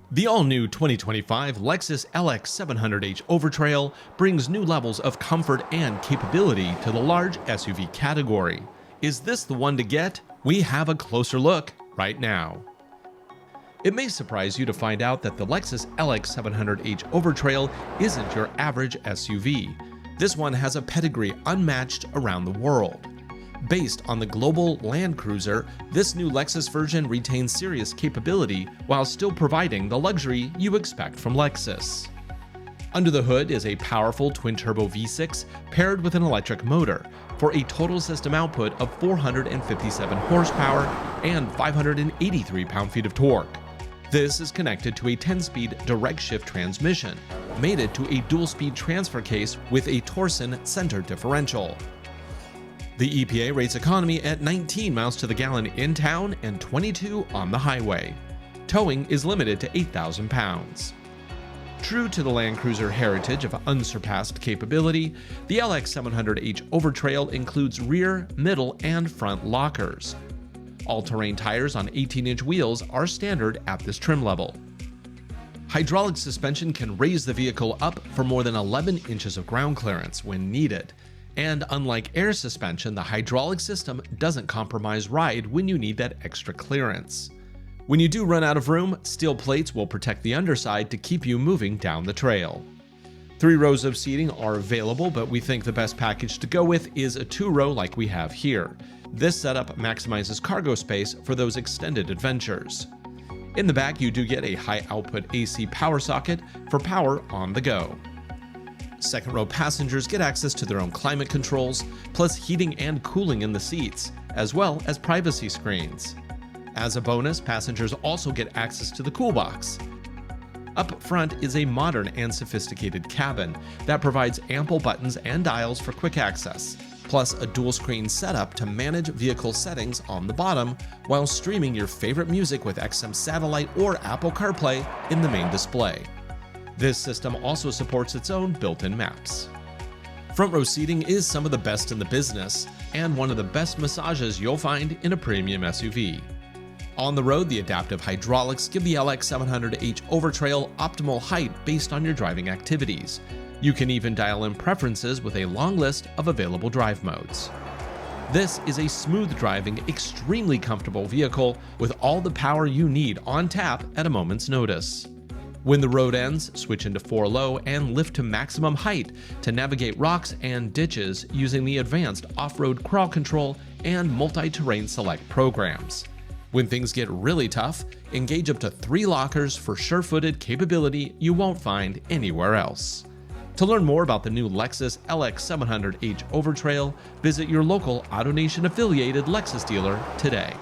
The all-new 2025 Lexus LX 700h Overtrail brings new levels of comfort and capability to the large SUV category. Is this the one to get? We have a closer look right now. It may surprise you to find out that the Lexus LX 700h Overtrail isn't your average SUV. This one has a pedigree unmatched around the world. Based on the global Land Cruiser, this new Lexus version retains serious capability while still providing the luxury you expect from Lexus. Under the hood is a powerful twin-turbo V6 paired with an electric motor for a total system output of 457 horsepower and 583 pound-feet of torque. This is connected to a 10-speed direct shift transmission, mated to a dual-speed transfer case with a Torsen center differential. The EPA rates economy at 19 miles to the gallon in town and 22 on the highway. Towing is limited to 8,000 pounds. True to the Land Cruiser heritage of unsurpassed capability, the LX 700h Overtrail includes rear, middle, and front lockers. All-terrain tires on 18-inch wheels are standard at this trim level. Hydraulic suspension can raise the vehicle up for more than 11 inches of ground clearance when needed. And unlike air suspension, the hydraulic system doesn't compromise ride when you need that extra clearance. When you do run out of room, steel plates will protect the underside to keep you moving down the trail. 3 rows of seating are available, but we think the best package to go with is a 2-row like we have here. This setup maximizes cargo space for those extended adventures. In the back, you do get a high-output AC power socket for power on the go. Second row passengers get access to their own climate controls, plus heating and cooling in the seats, as well as privacy screens. As a bonus, passengers also get access to the cool box. Up front is a modern and sophisticated cabin that provides ample buttons and dials for quick access, plus a dual-screen setup to manage vehicle settings on the bottom while streaming your favorite music with XM Satellite or Apple CarPlay in the main display. This system also supports its own built-in maps. Front row seating is some of the best in the business, and one of the best massages you'll find in a premium SUV. On the road, the adaptive hydraulics give the LX 700h Overtrail optimal height based on your driving activities. You can even dial in preferences with a long list of available drive modes. This is a smooth-driving, extremely comfortable vehicle with all the power you need on tap at a moment's notice. When the road ends, switch into 4 low and lift to maximum height to navigate rocks and ditches using the advanced off-road crawl control and multi-terrain select programs. When things get really tough, engage up to 3 lockers for sure-footed capability you won't find anywhere else. To learn more about the new Lexus LX 700h Overtrail, visit your local AutoNation affiliated Lexus dealer today.